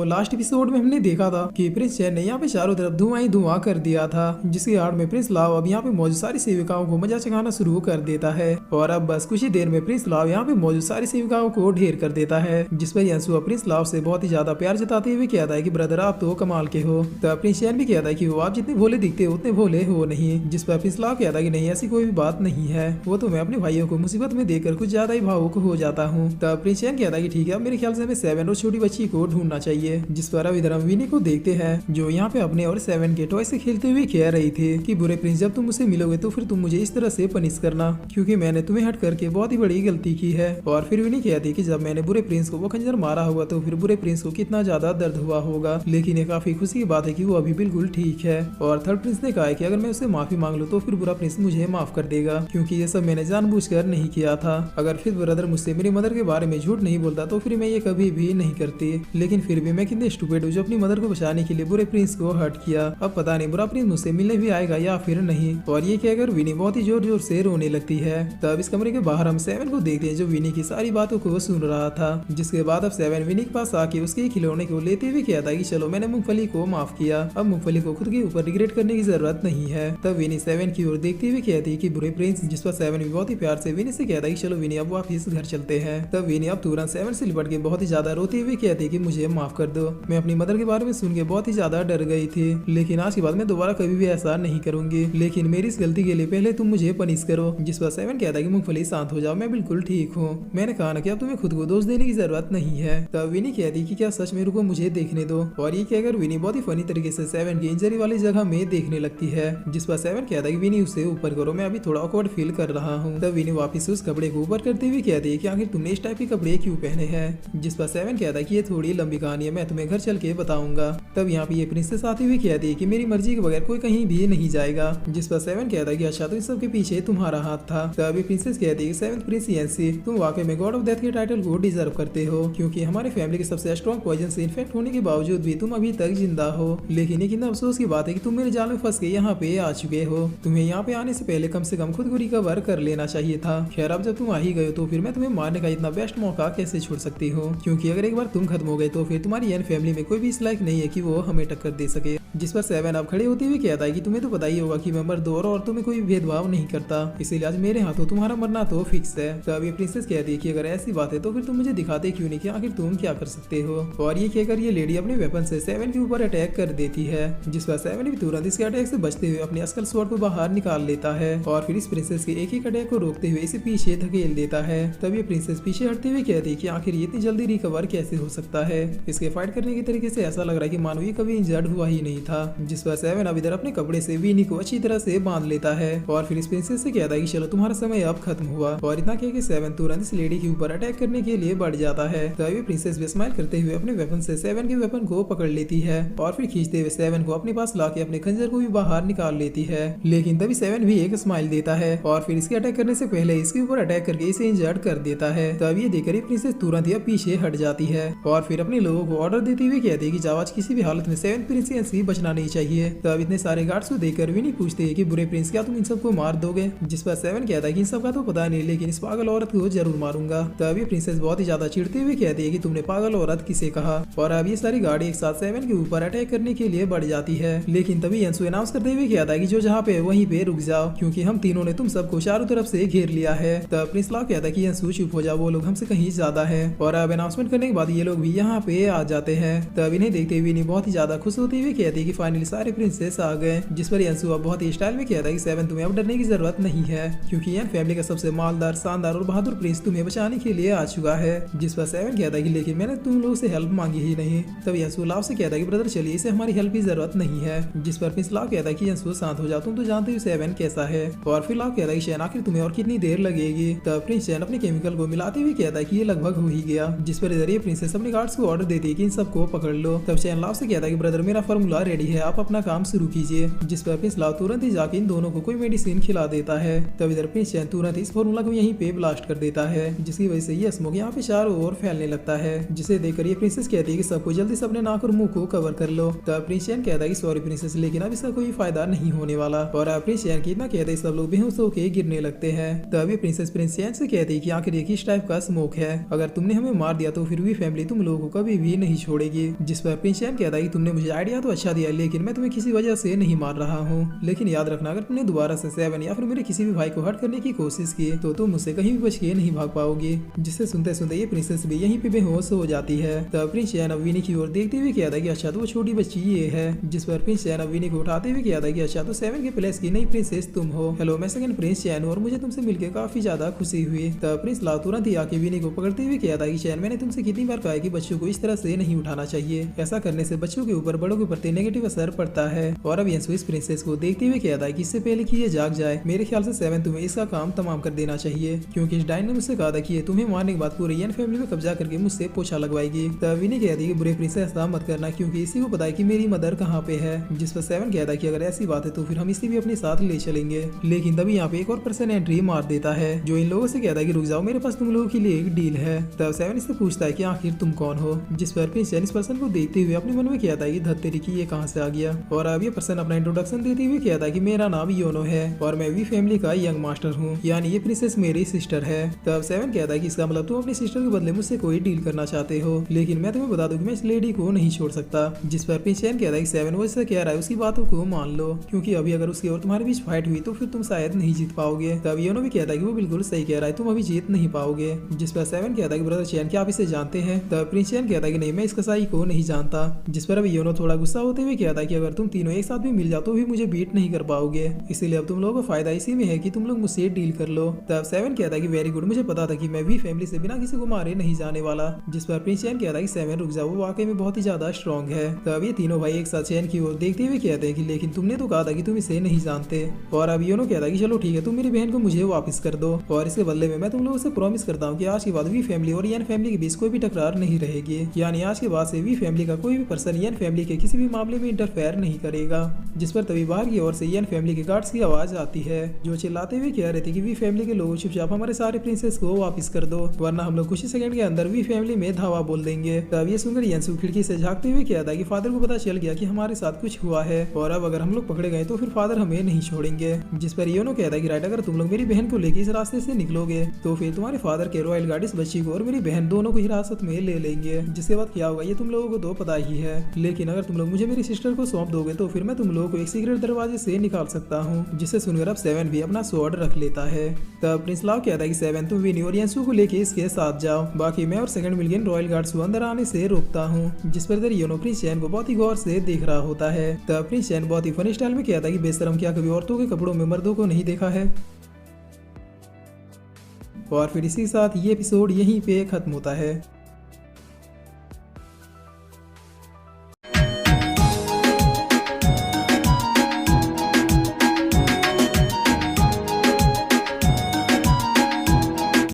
Last episode में हमने देखा था कि प्रिंस चैन ने यहाँ पे चारों तरफ धुआं ही धुआं कर दिया था, जिसकी आड़ में प्रिंस लाव अब यहाँ पे मौजूद सारी सेविकाओं को मजा चखाना शुरू कर देता है। और अब बस कुछ ही देर में प्रिंस लाव यहाँ पे मौजूद सारी सेविकाओं को ढेर कर देता है, जिस पर यंसु प्रिंस लाव से बहुत ही ज्यादा प्यार जताते हुए कहता है कि ब्रदर आप तो कमाल के हो। तब प्रिंस चैन भी कहता है कि वो आप जितने भोले दिखते हो उतने भोले हो नहीं, जिस पर प्रिंस लाव कहता है कि नहीं ऐसी कोई भी बात नहीं है, वो तो मैं अपने भाइयों को मुसीबत में देखकर कुछ ज्यादा ही भावुक हो जाता हूँ। तब प्रिंस चैन कहता है कि ठीक है, मेरे ख्याल से हमें 7 और छोटी बच्ची को ढूंढना चाहिए। जिस पर अब इधर हम विनी को देखते हैं जो यहाँ पे अपने और 7 के टॉय से खेलते हुए कह रही थी कि बुरे प्रिंस जब तुम मुझसे मिलोगे तो फिर तुम मुझे इस तरह से पनिश करना, क्योंकि मैंने तुम्हें हट करके बहुत ही बड़ी गलती की है। और फिर विनी कहती कि जब मैंने बुरे प्रिंस को वो खंजर मारा होगा तो फिर बुरे प्रिंस को कितना ज्यादा दर्द हुआ होगा, लेकिन ये काफी खुशी की बात है कि वो अभी बिल्कुल ठीक है। और थर्ड प्रिंस ने कहा है कि अगर मैं उससे माफी मांग लूं तो फिर बुरा प्रिंस मुझे माफ कर देगा, क्योंकि ये सब मैंने जानबूझकर नहीं किया था। अगर फिर ब्रदर मुझसे मेरी मदर के बारे में झूठ नहीं बोलता तो फिर मैं ये कभी भी नहीं करती, लेकिन फिर भी मैं कितने स्टूपिड हूँ जो अपनी मदर को बचाने के लिए बुरे प्रिंस को हर्ट किया। अब पता नहीं बुरा प्रिंस मुझसे मिलने भी आएगा या फिर नहीं। और ये कहकर विनी बहुत ही जोर जोर से रोने लगती है। तब इस कमरे के बाहर हम 7 को देखते हैं जो विनी की सारी बातों को सुन रहा था, जिसके बाद अब 7 विनी के पास आके उसके खिलौने को लेते हुए कहता है कि चलो मैंने मूंगफली को माफ किया, अब मूंगफली को खुद के ऊपर रिग्रेट करने की जरूरत नहीं है। तब विनी 7 की ओर देखते हुए कहती है कि बुरे प्रिंस, जिस पर 7 भी बहुत ही प्यार से विनी से कहता है कि चलो विनी अब वापिस घर चलते हैं। तब विनी अब तुरंत 7 से लिपट के बहुत ही ज्यादा रोते हुए कहती है कि मुझे माफ कर दो, मैं अपनी मदर के बारे में सुन के बहुत ही ज्यादा डर गई थी, लेकिन आज के बाद मैं दोबारा कभी भी ऐसा नहीं करूंगी, लेकिन मेरी इस गलती के लिए पहले तुम मुझे पनिश करो। जिस पर 7 कहता है कि मूंगफली शांत हो जाओ, मैं बिल्कुल ठीक हूँ, मैंने कहा ना कि अब तुम्हें खुद को दोष देने की जरूरत नहीं है। तब विनी कहती कि क्या सच में रुको मुझे देखने दो। और ये कहकर विनी बहुत ही फनी तरीके से 7 की इंजरी वाली जगह में देखने लगती है, जिस पर 7 कहता है कि विनी उसे ऊपर करो, मैं अभी थोड़ा ऑकवर्ड फील कर रहा हूँ। तब विनी वापिस उस कपड़े को ऊपर करते हुए कहती है कि आखिर तुमने इस टाइप के कपड़े क्यों पहने हैं। जिस पर 7 कहता है कि ये थोड़ी लंबी कहानी है, मैं तुम्हें घर चल के बताऊंगा। तब यहाँ पे ये प्रिंसेस आती हुई कहती है कि मेरी मर्जी के बगैर कोई कहीं भी नहीं जाएगा। जिस पर 7 कहता है कि अच्छा तो इस सब के पीछे तुम्हारा हाथ था। तब ये प्रिंसेस कहती है कि 7th प्रिंस यंसी, तुम वाकई में गॉड ऑफ डेथ के टाइटल को डिजर्व करते हो, क्योंकि हमारे फैमिली के सबसे स्ट्रॉन्ग पॉइजन से इन्फेक्ट होने के बावजूद भी तुम अभी तक जिंदा हो। लेकिन ये कितना अफसोस की बात है कि तुम मेरे जाल में फंस के यहाँ पे आ चुके हो। तुम्हें यहाँ पे आने से पहले कम से कम खुद को रिकवर कर लेना चाहिए था। खैर अब जब तुम आ ही गए तो फिर मैं तुम्हें मारने का इतना बेस्ट मौका कैसे छोड़ सकती हूँ, क्योंकि अगर एक बार तुम खत्म हो गए तो फिर तुम्हारी यन फैमिली में कोई भी इस लायक नहीं है कि वो हमें टक्कर दे सके। जिस पर 7 अब खड़े होते हुए कहता है कि तुम्हें तो पता ही होगा कि मैं मर्द और औरतों में कोई भेदभाव नहीं करता, इसीलिए आज मेरे हाथों तुम्हारा मरना तो फिक्स है। तब ये प्रिंसेस कहती है कि अगर ऐसी बात है तो फिर तुम मुझे दिखाते क्यों नहीं कि आखिर तुम क्या कर सकते हो। और ये कहकर ये लेडी अपने वेपन से 7 के ऊपर अटैक कर देती है, जिस पर 7 भी तुरंत इसके अटैक से बचते हुए अपने अस्कल स्वॉर्ड को बाहर निकाल लेता है और फिर इस प्रिंसेस के एक ही अटैक को रोकते हुए इसे पीछे धकेल देता है। तब ये प्रिंसेस पीछे हटते हुए कहती है कि आखिर ये इतनी जल्दी रिकवर कैसे हो सकता है। इसके फाइट करने के तरीके से ऐसा लग रहा है कि मानो ये कभी इंजर्ड हुआ ही नहीं था। जिस पर 7 अब इधर अपने कपड़े से विनी को अच्छी तरह से बांध लेता है और फिर इस प्रिंसेस से कहता है कि चलो तुम्हारा समय अब खत्म हुआ। और इतना कह के 7 तुरंत इस लेडी के ऊपर अटैक करने के लिए बढ़ जाता है। तभी प्रिंसेस भी स्माइल करते हुए अपने वेपन से 7 के वेपन को पकड़ लेती है और फिर खींचते हुए 7 को अपने पास लाके अपने खंजर को भी बाहर निकाल लेती है। लेकिन तभी 7 भी एक स्माइल देता है और फिर इसके अटैक करने से पहले इसके ऊपर अटैक करके इसे इंजर्ड कर देता है। तब ये देखकर प्रिंसेस तुरंत ही पीछे हट जाती है और फिर अपने लोगों को ऑर्डर देते हुए कहती है कि जाओ आज किसी भी हालत में 7th प्रिंस यंसी बचना नहीं चाहिए। तब इतने सारे गार्ड्स को देखकर विनी पूछते हैं कि बुरे प्रिंस क्या तुम इन सबको मार दोगे। जिस पर 7 कहता है कि इन सब का तो पता नहीं, लेकिन इस पागल औरत को जरूर मारूंगा। तब ये प्रिंसेस बहुत ही ज्यादा चिढ़ते हुए कहती है कि तुमने पागल औरत किसे कहा। और अब ये सारी गाड़ी एक साथ 7 के ऊपर अटैक करने के लिए बढ़ जाती है। लेकिन तभी यंसु अनाउंस करते हुए कहता है कि जो जहाँ पे वहीं पे रुक जाओ, क्योंकि हम तीनों ने तुम सबको चारों तरफ से घेर लिया है। तब प्रिंस लॉ कहता है कि यंसु चुप हो जाओ, वो लोग हमसे कहीं ज्यादा है। और अब अनाउंसमेंट करने के बाद ये लोग भी यहाँ पे आ जाते हैं। तब इन्हें देखते हुए बहुत ही ज्यादा खुश होते हुए कहती है कि फाइनली सारे प्रिंसेस आ गए। जिस पर यंसु अब बहुत ही स्टाइल में कहता है कि 7 तुम्हें अब डरने की जरूरत नहीं है, क्योंकि यन फैमिली का सबसे मालदार, शानदार और बहादुर प्रिंस तुम्हें बचाने के लिए आ चुका है। जिस पर 7 कहता है कि लेकिन मैंने तुम लोगों से हेल्प मांगी ही नहीं। तब यंसु लाव से कहता है कि ब्रदर चलिए, इसे हमारी हेल्प की जरूरत नहीं है। जिस पर प्रिंस लाव कहता है कि यंसु शांत हो जाओ, तुम तो जानते हो 7 कैसा है। और फिर लाव कहता है कि शैन आखिर तुम्हें और कितनी देर लगेगी। तब प्रिंस शैन अपने केमिकल को मिलाते हुए कहता है कि ये लगभग हो ही गया। जिस पर इधर ये प्रिंसेस अपने गार्ड्स को ऑर्डर देती है कि इन सबको पकड़ लो। तब शैन लाव से कहता है कि ब्रदर मेरा फॉर्मूला रेडी है, आप अपना काम शुरू कीजिए। जिस पर प्रिंस लाव तुरंत ही जाके इन दोनों को कोई मेडिसिन खिला देता है। तब इधर प्रिंस चैन तुरंत इस फॉर्मूला को यहीं पे ब्लास्ट कर देता है, जिसकी वजह से ये स्मोक यहाँ पे चारों ओर फैलने लगता है। जिसे देखकर ये प्रिंसेस कहती है कि सबको जल्दी से अपने नाक और मुंह को कवर कर लो। तब प्रिंस चैन कहता है कि सॉरी प्रिंसेस, लेकिन अब इसका कोई फायदा नहीं होने वाला। और अब प्रिंस चैन की इतना कहते हैं सब लोग बेहोश होकर गिरने लगते हैं। तब ये प्रिंसेस प्रिंस चैन से कहती है कि आखिर ये किस टाइप का स्मोक है, अगर तुमने हमें मार दिया तो फिर भी फैमिली तुम लोगों को कभी भी नहीं छोड़ेगी। जिस पर प्रिंस चैन कहता है कि तुमने मुझे आइडिया तो अच्छा दिया, लेकिन मैं तुम्हें किसी वजह से नहीं मार रहा हूँ। लेकिन याद रखना, अगर तुमने दोबारा से सेवन या फिर मेरे किसी भी भाई को हर्ट करने की कोशिश की तो तुम मुझसे कहीं भी बच के नहीं भाग पाओगे। जिससे सुनते सुनते ये प्रिंसेस भी यहीं पे बेहोश हो जाती है। तब प्रिंस चैन अब विनी की ओर देखते हुए कहता है कि अच्छा तो वो छोटी बच्ची ये है। जिस पर प्रिंस चैन अब विनी को उठाते हुए कहता है कि अच्छा तो सेवन के प्लेस की नई प्रिंसेस तुम हो। हेलो, मैं सेकंड प्रिंस चैन हूं और मुझे तुमसे मिलकर काफी ज्यादा खुशी हुई। तब प्रिंस लाव तुरंत ही आके विनी को पकड़ते हुए कहता है कि चैन, मैंने तुमसे कितनी बार कहा है कि बच्चों को इस तरह से नहीं उठाना चाहिए, ऐसा करने से बच्चों के ऊपर बड़ों के प्रति नेगेटिव असर पड़ता है। और अब यंसु इस प्रिंसेस को देखते हुए कहता है कि इससे पहले कि ये जाग जाए, मेरे ख्याल से सेवन तुम्हें इसका काम तमाम कर देना चाहिए, क्योंकि इस डाइन ने मुझसे कहा था कि ये तुम्हें मारने के बाद पूरे यन फैमिली में कब्जा करके मुझसे पोछा लगवाएगी। तब विनी कहती है कि बुरे प्रिंसेस ऐसा मत करना, क्योंकि इसी को पता है कि मेरी मदर कहाँ पे है। जिस पर सेवन कहता है कि अगर ऐसी बात है तो फिर हम इसी भी अपने साथ ले चलेंगे। लेकिन तभी यहाँ पे एक और पर्सन एंट्री मार देता है, जो इन लोगों से कहता है कि रुक जाओ, मेरे पास तुम लोगों के लिए एक डील है। तब सेवन इससे पूछता है कि आखिर तुम कौन हो। जिस पर प्रिंस इस पर्सन को देखते हुए अपने मन में कहता है कि धत्तेरी की ये कहाँ से आ गया। और अब ये पर्सन अपना इंट्रोडक्शन देते हुए कहता है कि मेरा नाम योनो है और मैं वी फैमिली का यंग मास्टर हूँ, यानी ये प्रिंसेस मेरी सिस्टर है। तब सेवन कहता है कि इसका मतलब तुम अपनी सिस्टर के बदले मुझसे कोई डील करना चाहते हो, लेकिन मैं तुम्हें बता दूं कि मैं इस लेडी को नहीं छोड़ सकता। जिस पर प्रिंस चैन कहता है कि सेवन वो इससे कह रहा है उसकी बातों को मान लो, क्योंकि अभी अगर उसकी और तुम्हारे बीच फाइट हुई तो फिर तुम शायद नहीं जीत पाओगे। तब योनो भी कहता है कि वो बिल्कुल सही कह रहा है, तुम अभी जीत नहीं पाओगे। जिस पर सेवन कहता है कि ब्रदर चैन, क्या आप इसे जानते हैं। तब प्रिंस चैन कहता है कि नहीं, मैं इस कसाई को नहीं जानता। जिस पर अब योनो थोड़ा गुस्सा होते हुए कहता है कि अगर तुम तीनों एक साथ भी मिल जाओ तो भी मुझे बीट नहीं कर पाओगे, इसीलिए अब तुम लोगों को फायदा इसी में है कि तुम लोग मुझसे डील कर लो। तब सेवन कहता है कि वेरी गुड, मुझे पता था कि मैं भी फैमिली से बिना किसी को मारे नहीं जाने वाला। जिस पर प्रिंस चैन कहता है कि सेवन रुक जाओ, वो वाकई में बहुत ही ज्यादा स्ट्रॉन्ग है। तब ये तीनों भाई एक साथ चैन की ओर देखते हुए कहते हैं कि लेकिन तुमने तो कहा था कि तुम इसे नहीं जानते। और अब योनो कहता है कि चलो ठीक है, तुम मेरी बहन को मुझे वापस कर दो और इसके बदले में मैं तुम लोगों से प्रॉमिस करता हूँ कि आज के बाद वी फैमिली और यन फैमिली के बीच कोई भी टकरार नहीं रहेगी, यानी आज के बाद से वी फैमिली का कोई भी पर्सन यन फैमिली के किसी भी मामले में इंटरफेयर नहीं करेगा। जिस पर तभी बाहर की ओर से यन फैमिली के गार्ड्स की आवाज आती है, जो चिल्लाते हुए कह रहे थे कि वी फैमिली के लोगों चुपचाप हमारे सारे प्रिंसेस को वापस कर दो, वरना हम लोग कुछ ही सेकंड के अंदर वी फैमिली में धावा बोल देंगे। तब ये सुनकर यंसु खिड़की से झांकते हुए कहता है कि फादर को पता चल गया कि हमारे साथ कुछ हुआ है और अब अगर हम लोग पकड़े गए तो फिर फादर हमें नहीं छोड़ेंगे। जिस पर योनो कहता है कि राइट, अगर तुम लोग मेरी बहन को लेकर इस रास्ते से निकलोगे तो फिर तुम्हारे फादर के रॉयल गार्ड इस बच्ची को और मेरी बहन दोनों को हिरासत में ले लेंगे। जिसके बाद क्या होगा ये तुम लोगों को तो पता ही है, लेकिन अगर तुम लोग मुझे मेरी सिस्टर को सौंप दोगे तो फिर मैं तुम लोगों को एक सीक्रेट दरवाजे से निकाल सकता हूँ। जिसे सुनकर अब सेवन भी अपना स्वॉर्ड रख लेता है। तब प्रिंस लाव कहता है कि सेवन, तुम विनी और यंसु को लेके इसके साथ जाओ, बाकी मैं और सेकंड मिलकर रॉयल गार्ड्स को अंदर आने से रोकता हूँ। जिस पर योनो प्रिंस चैन को बहुत ही गौर से देख रहा होता है। तब प्रिंस चैन बहुत ही फनी स्टाइल में कहता है कि बेशरम, क्या कभी औरतों के कपड़ों में मर्दों को नहीं देखा है। और फिर इसी के साथ ये एपिसोड यहीं पे खत्म होता है।